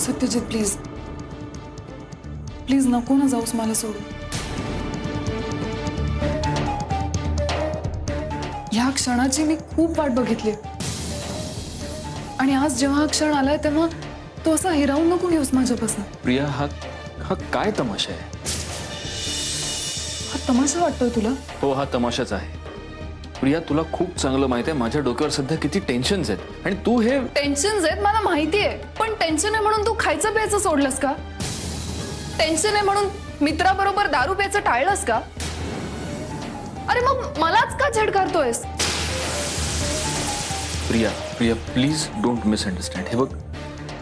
Satyajit please please नको ना जाऊस मला सोडून. ह्या क्षणाची मी खूप वाट बघितली आणि आज जेव्हा हा क्षण आलाय तेव्हा तो असा हिरावून नको घेऊस माझ्यापासून. प्रिया हा हा काय तमाशा आहे? हा तमाशा वाटतोय तुला? हो हा तमाशाच आहे. प्रिया तुला खूप चांगलं माहिती आहे माझ्या डोक्यावर सध्या किती टेन्शन्स आहेत आणि तू हे टेन्शन्स आहेत मला माहितीये, पण टेन्शन आहे म्हणून तू खायचं प्यायचं सोडलंस का? टेन्शन आहे म्हणून मित्राबरोबर दारू प्यायचं टाळलंस का? अरे मग मलाच का झडकारतोयस? Priya Priya please don't misunderstand. हे बघ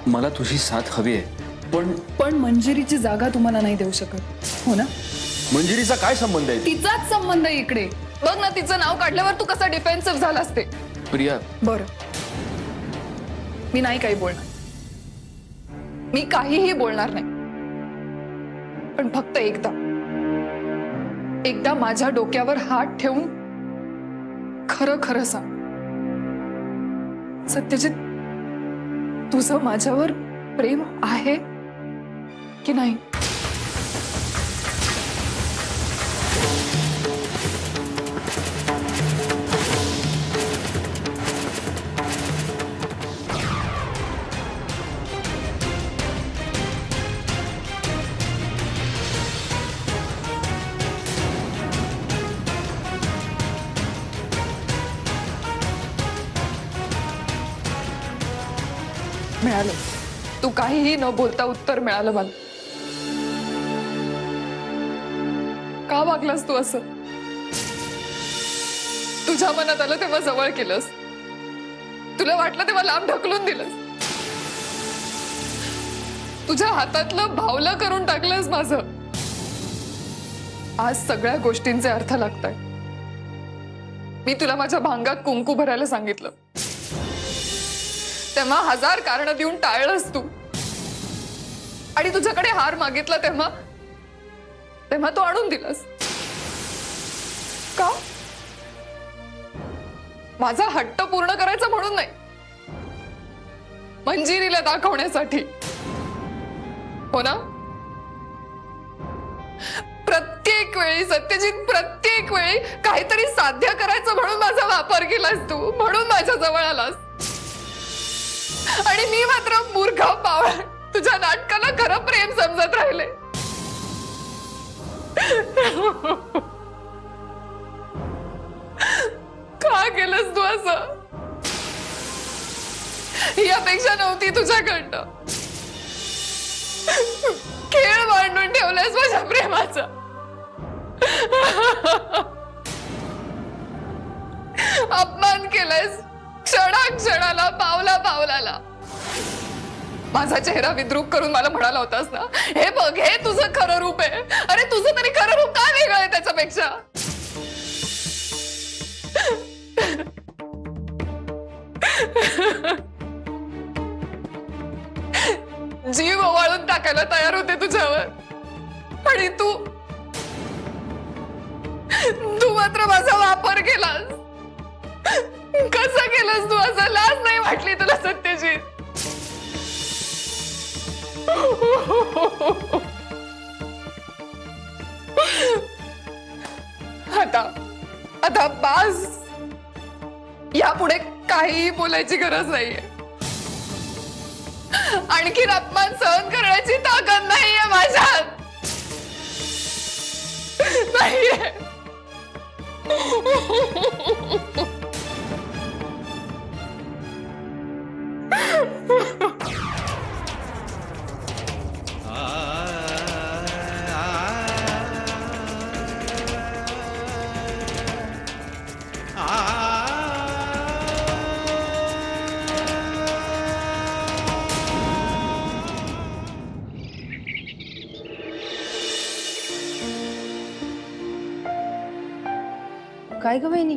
मला तुझी साथ हवी आहे पण मंजिरीची जागा तुम्हाला नाही देऊ शकत, हो ना? मंजिरीचा काय संबंध आहे? तिचाच संबंध आहे इकडे. बघ ना तिचं नाव काढल्यावर तू कसा डिफेन्सिव्ह झालास ते. प्रिया बरं मी नाही काही बोलणार, मी काहीही बोलणार नाही, पण फक्त एकदा माझ्या डोक्यावर हात ठेवून खरं खरं सांग, सत्यजित तुझं माझ्यावर प्रेम आहे की नाही? मिळालं. तू काहीही न बोलता उत्तर मिळालं मला. का वागलास तू असं? तुझ्या मनात आलं तेव्हा जवळ केलंस, तुला वाटलं तेव्हा लांब ढकलून दिलंस, तुझ्या हातातलं भावलं करून टाकलंस माझं. आज सगळ्या गोष्टींचे अर्थ लागताय. मी तुला माझ्या भांगात कुंकू भरायला सांगितलं तेव्हा हजार कारण देऊन टाळलंस तू, आणि तुझ्याकडे हार मागितला तेव्हा तो आणून दिलास. का? माझा हट्ट पूर्ण करायचा म्हणून नाही, मंजिरीला दाखवण्यासाठी, हो ना? प्रत्येक वेळी सत्यजित, प्रत्येक वेळी काहीतरी साध्य करायचं म्हणून माझा वापर केलास तू, म्हणून माझ्या जवळ आलास. आणि मी मात्र मूर्ख पावळ तुझ्या नाटकाला खरं प्रेम समजत राहिले. का केलंस तू असं? ही अपेक्षा नव्हती तुझ्याकडनं. खेळ मांडून ठेवलायस माझ्या प्रेमाचा. अपमान केलायस क्षणाक्षणाला, पावला पावलाला. माझा चेहरा विद्रूप करून मला म्हणाला होतास ना, हे बघ हे तुझं खरं रूप आहे. अरे तुझं तरी खरं रूप काय वेगळं आहे त्याच्यापेक्षा? जीव ओवाळून टाकायला तयार होते तुझ्यावर, आणि तू मात्र माझा वापर केलास. कसं केलंस तू असं? लाज नाही वाटली तुला सत्यजित? आता बास. यापुढे काहीही बोलायची गरज नाहीये. आणखीन अपमान सहन करण्याची ताकद नाहीये माझ्यात. नाहीये. काय ग वहिनी,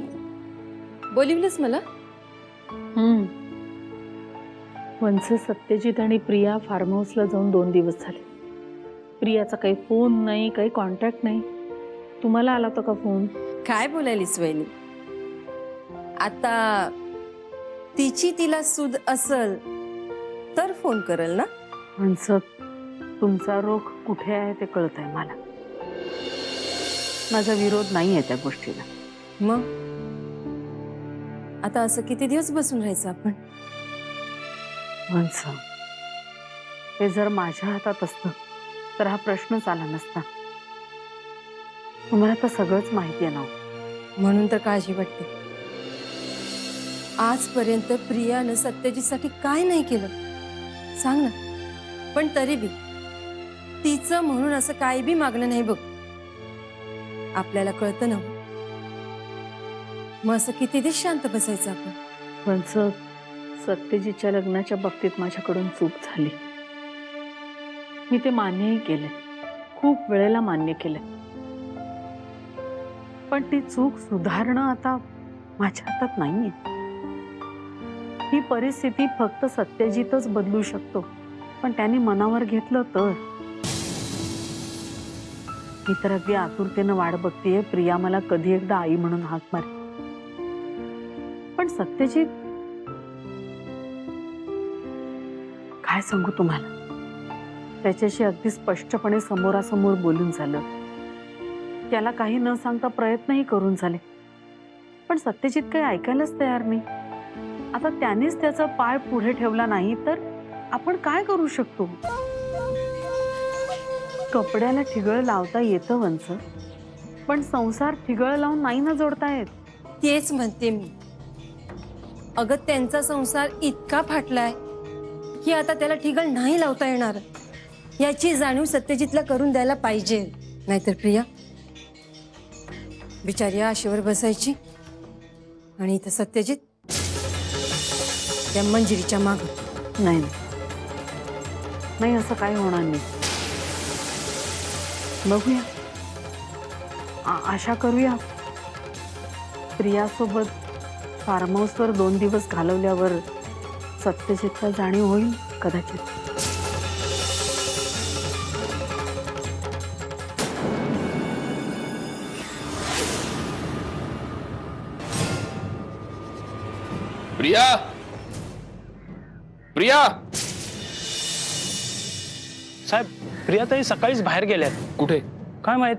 बोलिवलंस मला? वंश, सत्यजित आणि प्रिया फार्म हाऊसला जाऊन 2 दिवस झाले. प्रियाचा काही फोन नाही, काही कॉन्टॅक्ट नाही. तुम्हाला आला होता का फोन? काय बोलायलीस वहिनी? आता तिची तिला सूद असल तर फोन करल ना. माणसं, तुमचा रोख कुठे आहे ते कळत आहे मला. माझा विरोध नाही आहे त्या गोष्टीला. मग आता असं किती दिवस बसून राहायचं आपण? माणसं, हे जर माझ्या हातात असतं तर हा प्रश्नच आला नसता. तुम्हाला तर सगळंच माहिती आहे ना. म्हणून तर काळजी वाटते. आजपर्यंत प्रियानं सत्यजितसाठी काय नाही केलं सांग ना. पण तरी बी तिचं म्हणून असं काही बी मागणं नाही बघ. आपल्याला कळतं ना मग असं किती दिवस शांत बसायचं आपण? पण सत्यजीतच्या लग्नाच्या बाबतीत माझ्याकडून चूक झाली. मी ते मान्यही केले, खूप वेळेला मान्य केले. पण ती चूक सुधारणं आता माझ्या हातात नाहीये. ही परिस्थिती फक्त सत्यजितच बदलू शकतो, पण त्याने मनावर घेतलं तर. मी तर अगदी आतुरतेनं वाट बघतेय प्रिया मला कधी एकदा आई म्हणून हाक मारे. पण सत्यजित, काय सांगू तुम्हाला, त्याच्याशी अगदी स्पष्टपणे समोरासमोर बोलून झालं. त्याला काही न सांगता प्रयत्नही करून झाले, पण सत्यजित काही ऐकायलाच तयार नाही. आता त्यानेच त्याचा पाय पुढे ठेवला नाही तर आपण काय करू शकतो? कपड्याला ठिगळ लावता येतं वंच, पण संसार ठिगळ लावून नाही ना जोडता येत. तेच म्हणते मी. अगं त्यांचा संसार इतका फाटलाय की आता त्याला ठिगळ नाही लावता येणार. याची जाणीव सत्यजितला करून द्यायला पाहिजे. नाहीतर प्रिया बिचारी आशेवर बसायची आणि इथं सत्यजित त्या मंजिरीच्या माग. नाही नाही, असं काही होणार नाही. बघूया, आशा करूया. प्रियासोबत फार्म हाऊसवर 2 दिवस घालवल्यावर सत्यजितला जाणीव होईल कदाचित. प्रिया, प्रिया. साहेब, प्रियाताई सकाळीच बाहेर गेल्यात. कुठे? काय माहित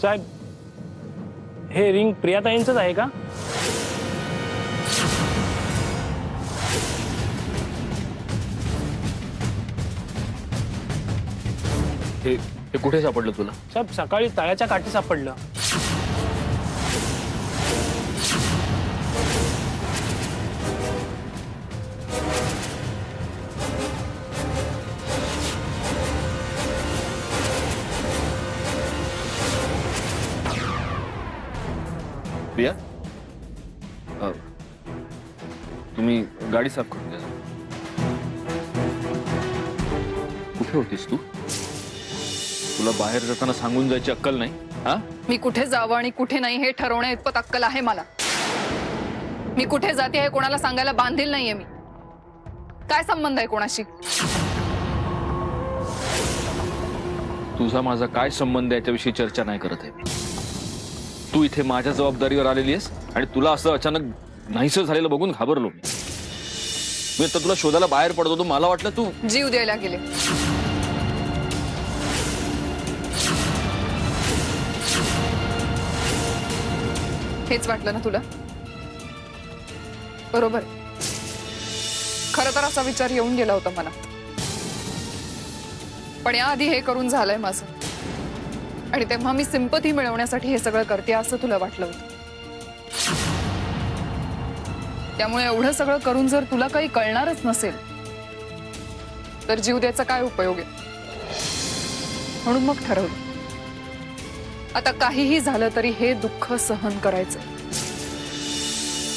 साहेब. हे रिंग प्रियाताईंचंच आहे का? हे कुठे सापडलं तुला? साहेब, सकाळी तळ्याच्या काठी सापडलं. प्रिया, तुम्ही गाडी साफ करून द्या. कुठे होतीस तू? तुला बाहेर जाताना सांगून जायची अक्कल नाही? हा, मी कुठे जावं आणि कुठे नाही हे ठरवण्या इतपत अक्कल आहे मला. मी कुठे जाते हे कोणाला सांगायला बांधील नाहीये मी. काय संबंध आहे कोणाशी? तुझा माझा काय संबंध आहे याच्याविषयी चर्चा नाही करत आहे मी. तू इथे माझ्या जबाबदारीवर आलेली आहेस आणि तुला असं अचानक नाहीसं झालेलं बघून घाबरलो मी. मी आता तुला शोधायला बाहेर पडत होतो. मला वाटलं तू जीव द्यायला गेले. हेच वाटलं ना तुला? बरोबर. खरं तर असा विचार येऊन गेला होता मला, पण याआधी हे करून झालंय माझं. आणि तेव्हा मी सिंपथी मिळवण्यासाठी हे सगळं करते असं तुला वाटलं होतं. त्यामुळे एवढं सगळं करून जर तुला काही कळणारच नसेल तर जीव द्यायचा काय उपयोग आहे? म्हणून मग ठरवलं, आता काहीही झालं तरी हे दुःख सहन करायचं.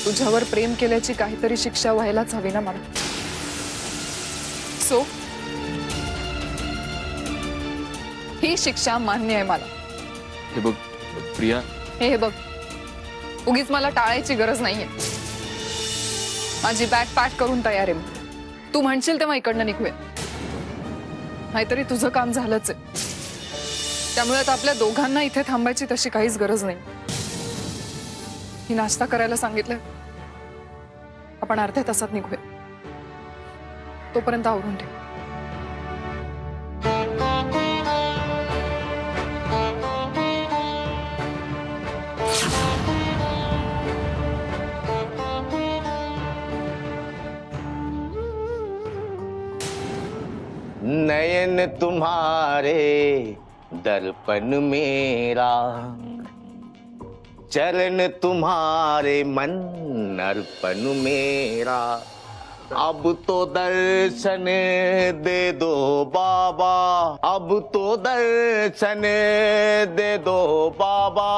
तुझ्यावर प्रेम केल्याची काहीतरी शिक्षा व्हायलाच हवी ना मला. सो ही शिक्षा मान्य आहे मला. हे बघ प्रिया, हे बघ, उगीच मला टाळायची गरज नाहीये. माझी बॅग पॅक करून तयार आहे मी. तू म्हणशील तेव्हा इकडनं निघूया. नाहीतरी तुझं काम झालंच आहे. त्यामुळे आता आपल्या दोघांना इथे थांबायची तशी काहीच गरज नाही. ही नाश्ता करायला सांगितलंय, आपण अर्ध्या तासात निघूया. तोपर्यंत आवरून ठेव. नयन तुम्हारे दर्पण मेरा, चरण तुम्हारे मन अर्पण मेरा. अब तो दर्शन दे दो बाबा, अब तो दर्शन दे दो बाबा,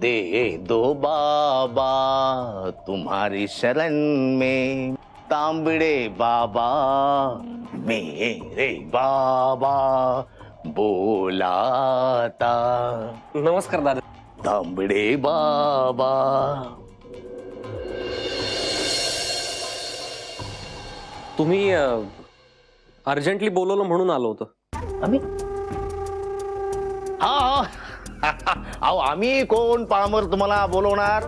दे दो बाबा तुम्हारी शरण में. तांबड़े बाबा मेरे बाबा बोलाता. नमस्कार दादा. तांबड़े बाबा. तुम्ही अर्जंटली बोलवलं म्हणून आलो होतो. आम्ही हा अहो आम्ही कोण पामर तुम्हाला बोलवणार.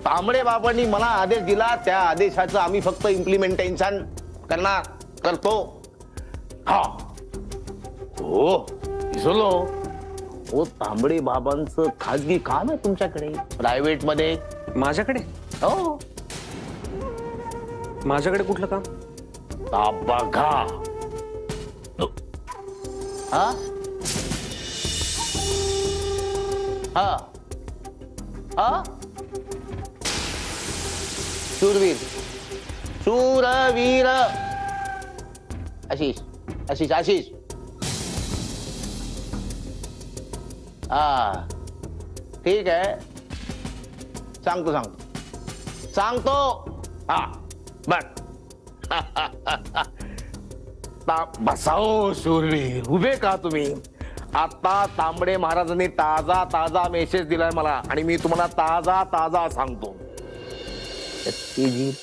तांबडे बाबांनी मला आदेश दिला, त्या आदेशाचं आम्ही फक्त इम्प्लिमेंटेशन करतो. हा हो विसरलो. हो तांबडे बाबांचं खाजगी काम आहे तुमच्याकडे, प्रायव्हेट मध्ये. माझ्याकडे? हो माझ्याकडे कुठलं काम? बघा हा हा हा शूरवीर शूरवीर आशिष आशिष आशिष. हा ठीक आहे, सांगतो. हा बर. बसाओ शूरवीर, उभे का तुम्ही. आता तांबडे महाराजांनी ताजा मेसेज दिलाय मला आणि मी तुम्हाला ताजा सांगतो. सत्यजित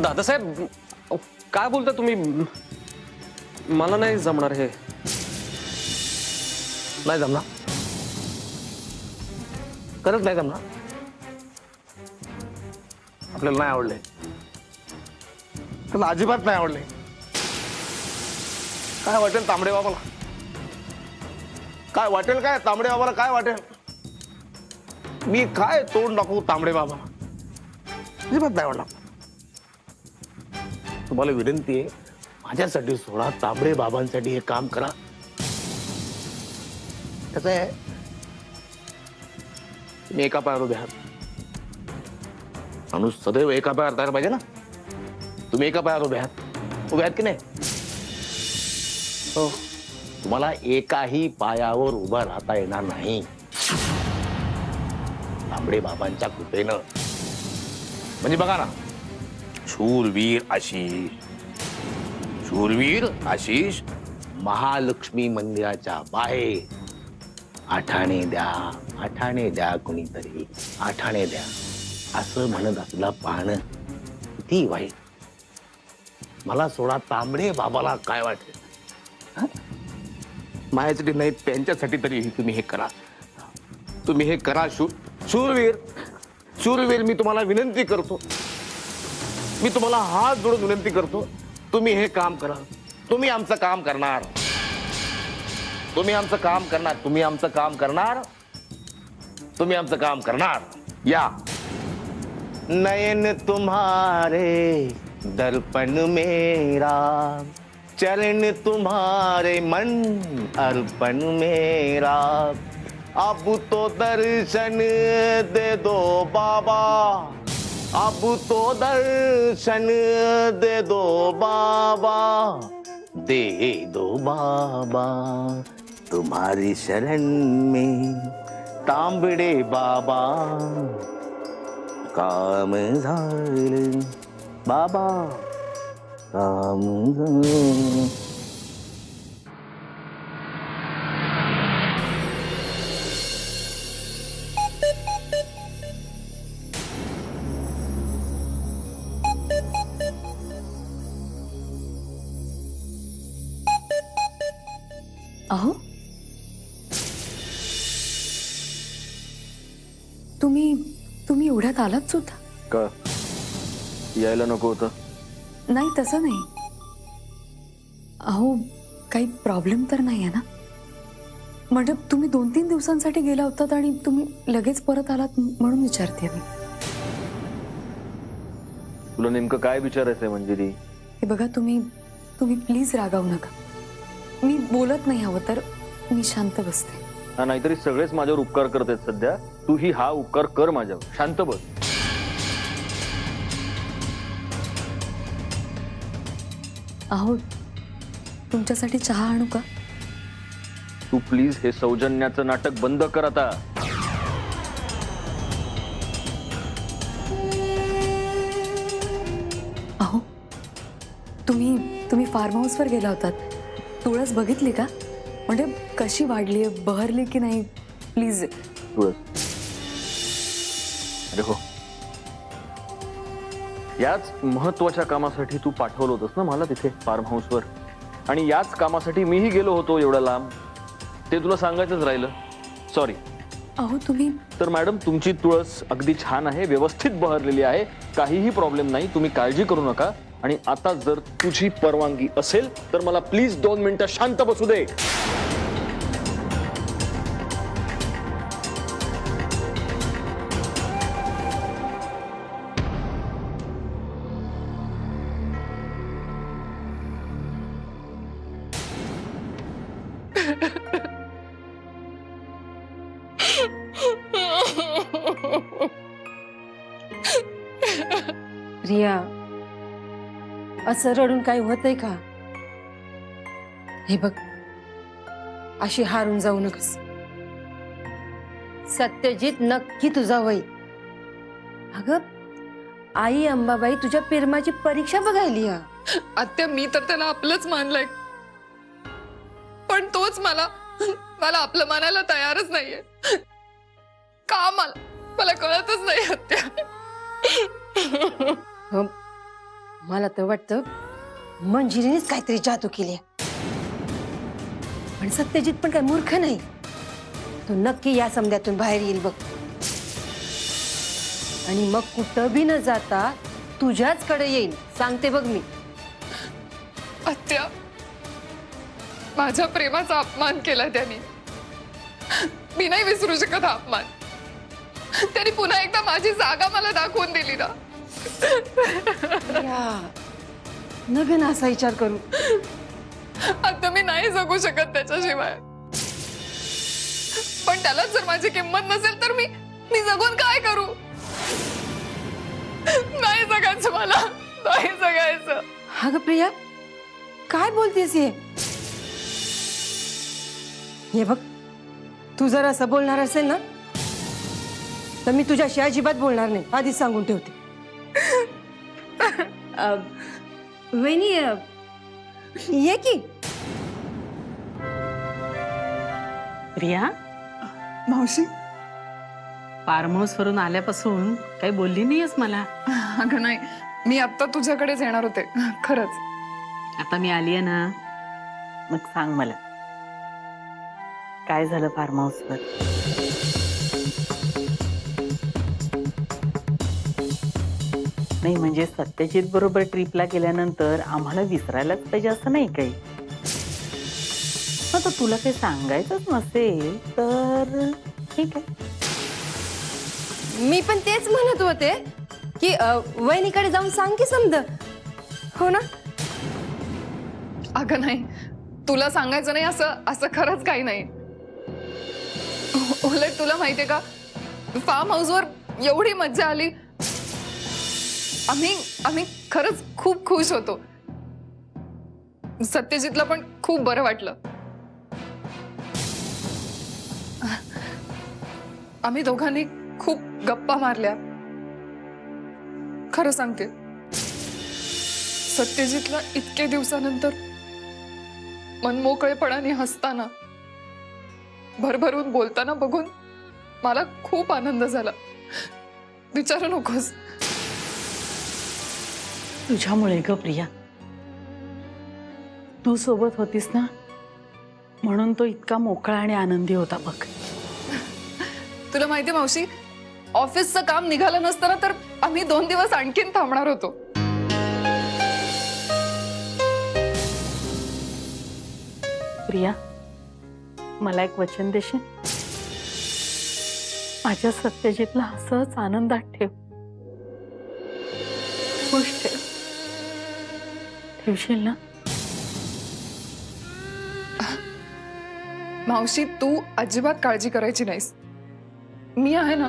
दादासाहेब काय बोलता तुम्ही. मला नाही जमणार हे. नाही जमणार, खरंच नाही जमणार. आपल्याला नाही आवडले, त्याला अजिबात नाही आवडले. काय वाटेल तांबडे बाबाला, काय वाटेल, काय तांबडे बाबाला काय वाटेल. मी काय तोंड दाखवू तांबडे बाबा, अजिबात नाही आवडला. तुम्हाला विनंती आहे, माझ्यासाठी सोडा, तांबडे बाबांसाठी हे काम करा. कसं आहे, तुम्ही एका पायावर उभे आहात. माणूस सदैव एका पायावर तयार पाहिजे ना. तुम्ही एका पायावर उभे आहात की नाही. हो, तुम्हाला एकाही पायावर उभा राहता येणार नाही. तांबडे बाबांच्या कृपेनं. म्हणजे बघा ना, शूरवीर आशिष महालक्ष्मी मंदिराच्या बाहेर आठाणे द्या कुणीतरी, आठाणे द्या असं म्हणत असला पाहणं किती वाईट. मला सोडा, तांबडे बाबाला काय वाटेल. माझ्यासाठी नाही, त्यांच्यासाठी तरी तुम्ही हे करा. तुम्ही हे करा. शूरवीर मी तुम्हाला विनंती करतो, मी तुम्हाला हात जोडून विनंती करतो, तुम्ही हे काम करा. तुम्ही आमचं काम करणार, तुम्ही आमचं काम करणार. या. नयन तुम्हारे दर्पण मेरा, चरण तुम्हारे मन अर्पण मेरा. अब तो दर्शन दे दो बाबा, अब तो दर्शन दे दो बाबा, दे दो बाबा तुम्हारी शरण में. तांबडे बाबा काम झालं, बाबा काम झालं. अहो तुम्ही एवढ्यात आलात सुद्धा? का यायला नको होतं? नाही तसं नाही. अहो काही प्रॉब्लेम तर नाही आहे ना? म्हणजे तुम्ही 2-3 दिवसांसाठी गेला होतात आणि तुम्ही लगेच परत आलात म्हणून विचारते मी. तुला नेमकं काय विचारायचंय मंजिरी? हे बघा तुम्ही प्लीज रागावू नका. मी बोलत नाही हवं तर मी शांत बसते. हा नाहीतरी सगळेच माझ्यावर उपकार करतात सध्या. तूही हा उपकार कर माझ्यावर. शांत बस. अहो तुमच्यासाठी चहा आणू का? तू प्लीज हे सौजन्याचं नाटक बंद कर आता. अहो तुम्ही फार्म हाऊसवर गेला होतात. तुळस बघितली का? म्हणजे कशी वाढली, बहरली की नाही? प्लीज. तुळस? अरे हो, याच महत्वाच्या कामासाठी तू पाठवलं होतंस ना मला तिथे फार्म हाऊसवर. आणि याच कामासाठी मीही गेलो होतो एवढ्या लांब. ते तुला सांगायचंच राहिलं. सॉरी. अहो तुम्ही तर मॅडम तुमची तुळस अगदी छान आहे, व्यवस्थित बहरलेली आहे, काहीही प्रॉब्लेम नाही. तुम्ही काळजी करू नका. आणि आता जर तुझी परवानगी असेल तर मला प्लीज 2 मिनिटं शांत बसू दे. रिया, असं रडून काही होतंय का? हे बघ, अशी हारून जाऊ नकस. सत्यजित नक्की तुझा होईल. अगं आई अंबाबाई तुझ्या पिरमाची परीक्षा बघायली. आत्या मी तर त्याला आपलंच मानलंय, पण तोच मला आपलं मानायला तयारच नाहीये. का मला कळतच नाही आत्या. मला तर वाटतं मंजिरीनेच काहीतरी जादू केली. पण सत्यजित पण काय मूर्ख नाही. तो नक्की या समध्यातून बाहेर येईल बघ. आणि मग कुठं बी न जाता तुझ्याच कडे येईल, सांगते बघ मी. आत्या, माझ्या प्रेमाचा अपमान केला त्याने. मी नाही विसरू शकत हा अपमान. त्याने पुन्हा एकदा माझी जागा मला दाखवून दिली ना. नगन असा विचार करू. आता मी नाही जगू शकत त्याच्याशिवाय. पण त्याला जर माझी किंमत नसेल तर मी जगून काय करू? नाही जगायचं मला, नाही जगायचं. अगं प्रिया, काय बोलतेस हे बघ, तू जर असं बोलणार असेल ना तर मी तुझ्याशी अजिबात बोलणार नाही, आधीच सांगून ठेवते. वहिनी ये की. प्रिया, मावशी, फार्म हाऊस वरून आल्यापासून काही बोलली नाहीयेस मला. अगं नाही, मी आता तुझ्याकडेच येणार होते खरंच. आता मी आलीये ना, मग सांग मला काय झालं फार्म हाऊसवर. नाही म्हणजे सत्यजित बरोबर ट्रिपला गेल्यानंतर आम्हाला विसरायलाच पाहिजे असं नाही काही. आता तुला काही सांगायचंच नसेल तर ठीक आहे. मी पण तेच म्हणत होते की वहिनीकडे जाऊन सांग की समज. हो ना? अगं नाही, तुला सांगायचं नाही असं खरंच काही नाही. उलट तुला माहितीये का, फार्म हाऊसवर एवढी मज्जा आली. आम्ही खरंच खूप खुश होतो. सत्यजितला पण खूप बरं वाटलं. आम्ही दोघांनी खूप गप्पा मारल्या. खरं सांगते, सत्यजितला इतके दिवसानंतर मनमोकळेपणाने हसताना, भरभरून बोलताना बघून मला खूप आनंद झाला. विचारू नकोस. तुझ्यामुळे ग प्रिया, तू सोबत होतीस ना म्हणून तो इतका मोकळा आणि आनंदी होता बघ. तुला माहितीये मावशी, ऑफिसचं काम निघालं नसतं ना तर आम्ही 2 दिवस आणखीन थांबणार होतो. प्रिया, मला एक वचन देशील? माझ्या सत्यजितला असंच आनंदात ठेव. खुश ठेव. ठेवशील ना? मावशी, तू अजिबात काळजी करायची नाहीस. मी आहे ना.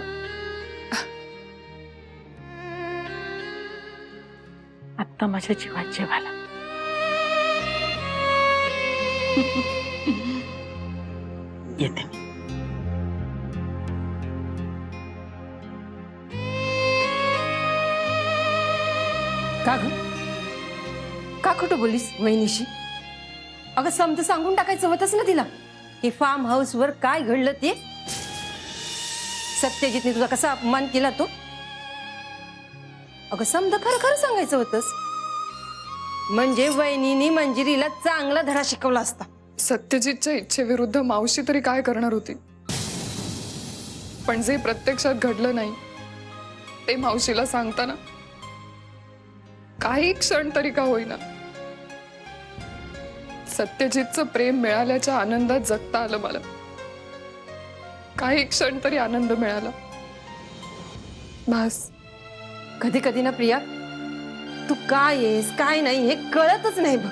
आत्ता माझ्या जीवात जेवायला. येते मी. का ग? का खोटं बोलीस वहिनीशी? अगं समज सांगून टाकायचं होतंच ना तिला की फार्म हाऊस वर काय घडलं ते. सत्यजितने तुझा कसा अपमान केला तो. अगं समज खरं खरं सांगायचं होतंस म्हणजे वहिनीनी मंजिरीला चांगला धडा शिकवला असता. सत्यजितच्या इच्छेविरुद्ध मावशी तरी काय करणार होती, पण जे प्रत्यक्षात घडलं नाही ते मावशीला सांगताना काही क्षण तरी का होईना सत्यजितचं प्रेम मिळाल्याच्या आनंदात जगता आलं मला. काही क्षण तरी आनंद मिळाला बस. कधी कधी ना प्रिया, तू काय आहेस काय नाही हे कळतच नाही बघ.